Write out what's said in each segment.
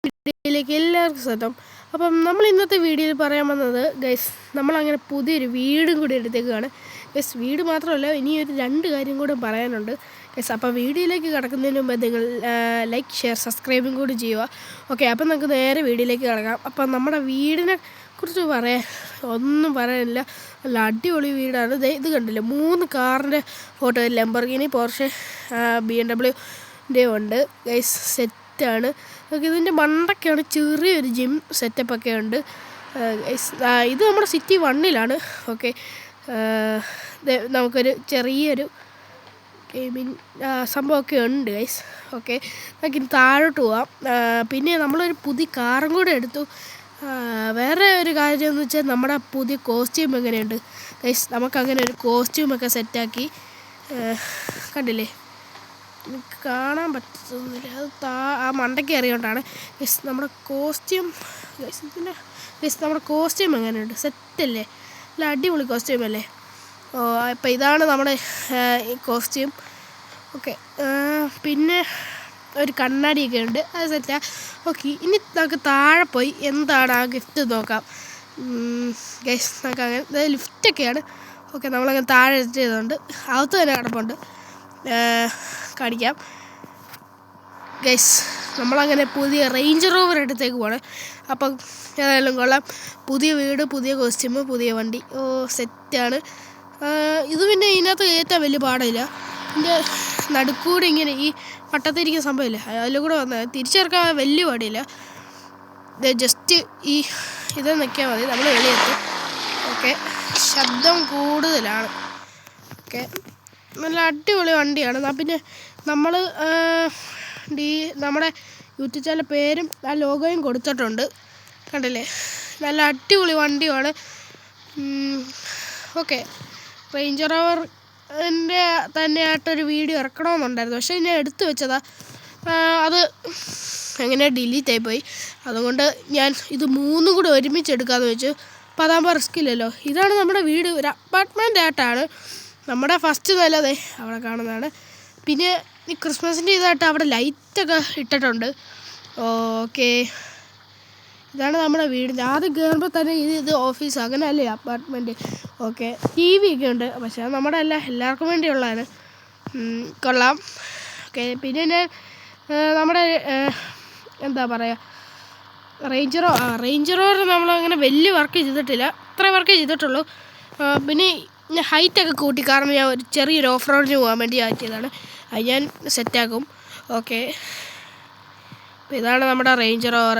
വീഡിയോയിലേക്ക് എല്ലാവർക്കും സ്വാഗതം. അപ്പം നമ്മൾ ഇന്നത്തെ വീഡിയോയിൽ പറയാൻ വന്നത് ഗൈസ്, നമ്മളങ്ങനെ പുതിയൊരു വീടും കൂടി എടുത്തേക്കാണ് ഗൈസ്. വീട് മാത്രമല്ല, ഇനിയൊരു 2 കാര്യം കൂടെ പറയാനുണ്ട് ഗൈസ്. അപ്പോൾ വീഡിയോയിലേക്ക് കിടക്കുന്നതിന് മുമ്പ് നിങ്ങൾ ലൈക്ക്, ഷെയർ, സബ്സ്ക്രൈബും കൂടി ചെയ്യുക. ഓക്കെ, അപ്പം നമുക്ക് നേരെ വീഡിയോയിലേക്ക് കിടക്കാം. അപ്പം നമ്മുടെ വീടിനെ കുറിച്ച് പറയാൻ ഒന്നും പറയാനില്ല, നല്ല അടിപൊളി വീടാണ്. ഇത് കണ്ടില്ലേ, 3 കാറിൻ്റെ ഫോട്ടോ, ലംബോർഗിനി, പോർഷെ, BMW ഉണ്ട് ഗൈസ്. സെറ്റാണ്. ഓക്കെ, ഇതിൻ്റെ മണ്ടൊക്കെയാണ് ചെറിയൊരു ജിം സെറ്റപ്പൊക്കെ ഉണ്ട്. ഇത് നമ്മുടെ സിറ്റി 1-ലാണ്. ഓക്കെ, നമുക്കൊരു ചെറിയൊരു ഗെയിമിങ് സംഭവമൊക്കെ ഉണ്ട് ഗൈസ്. ഓക്കെ, നമുക്കിനി താഴോട്ട് പോവാം. പിന്നെ നമ്മളൊരു പുതിയ കാറും കൂടെ എടുത്തു. വേറെ ഒരു കാര്യം എന്ന് വെച്ചാൽ, നമ്മുടെ പുതിയ കോസ്റ്റ്യൂം എങ്ങനെയുണ്ട് ഗൈസ്. നമുക്കങ്ങനെ ഒരു കോസ്റ്റ്യൂമൊക്കെ സെറ്റാക്കി. കണ്ടില്ലേ, എനിക്ക് കാണാൻ പറ്റുന്നില്ല, അത് ആ മണ്ടയ്ക്ക് അറിയോണ്ടാണ് ഗൈസ്. നമ്മുടെ കോസ്റ്റ്യൂം ഗൈസ്, ഇതിൻ്റെ ഗൈസ് നമ്മുടെ കോസ്റ്റ്യൂം എങ്ങനെയുണ്ട്, സെറ്റല്ലേ? നല്ല അടിപൊളി കോസ്റ്റ്യൂം അല്ലേ? അപ്പോൾ ഇതാണ് നമ്മുടെ ഈ കോസ്റ്റ്യൂം. ഓക്കെ, പിന്നെ ഒരു കണ്ണാടിയൊക്കെ ഉണ്ട്, അത് സെറ്റാ. ഓക്കെ, ഇനി നമുക്ക് താഴെ പോയി എന്താണ് ആ ഗിഫ്റ്റ് നോക്കാം ഗൈസ്. നമുക്ക് അങ്ങനെ ലിഫ്റ്റൊക്കെയാണ്. ഓക്കെ, നമ്മളങ്ങനെ താഴെ എഡിറ്റ് ചെയ്തുകൊണ്ട് അകത്ത് തന്നെ കിടപ്പുണ്ട്, കാണിക്കാം ഗൈസ്. നമ്മളങ്ങനെ പുതിയ റേഞ്ച് റോവർ എടുത്തേക്ക് പോകണം. അപ്പം ഏതായാലും കൊള്ളാം, പുതിയ വീട്, പുതിയ കോസ്റ്റ്യൂം, പുതിയ വണ്ടി. സെറ്റാണ്. ഇത് പിന്നെ ഇതിനകത്ത് കയറ്റാൻ വലിയ പാടില്ല. ഇതിൻ്റെ നടുക്കൂടെ ഇങ്ങനെ ഈ വട്ടത്തിരിക്കുന്ന സംഭവമില്ല, അതിൽ കൂടെ വന്നാൽ തിരിച്ചിറക്കാൻ വലിയ പാടില്ല. ജസ്റ്റ് ഈ ഇത് നിൽക്കിയാൽ മതി, നമ്മൾ വെളിയെത്തും. ഓക്കെ, ശബ്ദം കൂടുതലാണ്. ഓക്കെ, നല്ല അടിപൊളി വണ്ടിയാണ്. പിന്നെ നമ്മൾ നമ്മുടെ യൂട്യൂബ് ചാനൽ പേരും ആ ലോഗോയും കൊടുത്തിട്ടുണ്ട്, കണ്ടില്ലേ? നല്ല അടിപൊളി വണ്ടിയാണ്. ഓക്കെ, റേഞ്ച് റോവറിൻ്റെ തന്നെയായിട്ടൊരു വീഡിയോ ഇറക്കണമെന്നുണ്ടായിരുന്നു, പക്ഷേ ഞാൻ എടുത്തു വെച്ചതാ. അത് എങ്ങനെ ഡിലീറ്റ് ആയിപ്പോയി. അതുകൊണ്ട് ഞാൻ ഇത് 3 കൂടെ ഒരുമിച്ചെടുക്കാമെന്ന് വെച്ചു. അപ്പോൾ അതാകുമ്പോൾ റിസ്ക് ഇല്ലല്ലോ. ഇതാണ് നമ്മുടെ വീട്, ഒരു അപ്പാർട്ട്മെൻ്റ് ആയിട്ടാണ്. നമ്മുടെ ഫസ്റ്റ് നിലതേ അവിടെ കാണുന്നതാണ്. പിന്നെ ഈ ക്രിസ്മസിൻ്റെ ഇതായിട്ട് അവിടെ ലൈറ്റൊക്കെ ഇട്ടിട്ടുണ്ട്. ഓക്കെ, ഇതാണ് നമ്മുടെ വീടിൻ്റെ. ആദ്യം കയറുമ്പോൾ തന്നെ ഇത് ഓഫീസ്, അങ്ങനെയല്ലേ അപ്പാർട്ട്മെൻറ്റ്. ഓക്കെ, TV ഒക്കെ ഉണ്ട്, പക്ഷേ അത് നമ്മുടെ അല്ല, എല്ലാവർക്കും വേണ്ടിയുള്ളതാണ്. കൊള്ളാം. ഓക്കെ, പിന്നെ ഞാൻ നമ്മുടെ എന്താ പറയുക, റേഞ്ച് റോവർ നമ്മളങ്ങനെ വലിയ വർക്ക് ചെയ്തിട്ടില്ല, ഇത്ര വർക്ക് ചെയ്തിട്ടുള്ളൂ. പിന്നെ ഞാൻ ഹൈറ്റൊക്കെ കൂട്ടി, കാരണം ഞാൻ ഒരു ചെറിയൊരു ഓഫ് റോഡിന് പോകാൻ വേണ്ടി ആക്കിയതാണ്. അത് ഞാൻ സെറ്റാക്കും. ഓക്കെ, അപ്പോൾ ഇതാണ് നമ്മുടെ റേഞ്ച് റോവർ.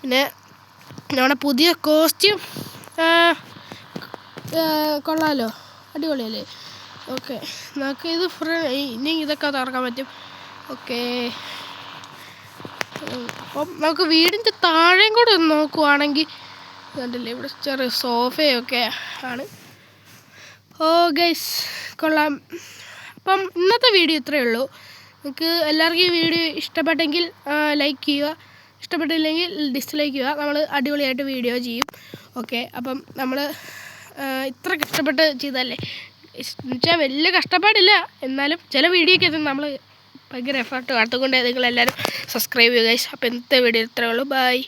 പിന്നെ നമ്മുടെ പുതിയ കോസ്റ്റ്യൂം കൊള്ളാമല്ലോ, അടിപൊളിയല്ലേ? ഓക്കെ, നമുക്ക് ഇത് ഇനി ഇതൊക്കെ തുറക്കാൻ പറ്റും. ഓക്കെ, അപ്പം നമുക്ക് വീടിൻ്റെ താഴെയും കൂടെ ഒന്ന് നോക്കുവാണെങ്കിൽ കണ്ടില്ലേ, ഇവിടെ ചെറിയ സോഫയൊക്കെ ആണ്. ഗൈസ്, കൊള്ളാം. അപ്പം ഇന്നത്തെ വീഡിയോ ഇത്രയേ ഉള്ളൂ. നിങ്ങൾക്ക് എല്ലാവർക്കും ഈ വീഡിയോ ഇഷ്ടപ്പെട്ടെങ്കിൽ ലൈക്ക് ചെയ്യുക, ഇഷ്ടപ്പെട്ടില്ലെങ്കിൽ ഡിസ്ലൈക്ക് ചെയ്യുക. നമ്മൾ അടിപൊളിയായിട്ട് വീഡിയോ ചെയ്യും. ഓക്കെ, അപ്പം നമ്മൾ ഇത്ര കഷ്ടപ്പെട്ട് ചെയ്തല്ലേ, എന്നുവെച്ചാൽ വലിയ കഷ്ടപ്പാടില്ല, എന്നാലും ചില വീഡിയോയ്ക്ക് നമ്മൾ ഭയങ്കര എഫർട്ട് കാട്ടുകൊണ്ട് നിങ്ങളെല്ലാവരും സബ്സ്ക്രൈബ് ചെയ്യുക ഗൈസ്. അപ്പോൾ ഇന്നത്തെ വീഡിയോ ഇത്രയേ ഉള്ളൂ. ബൈ.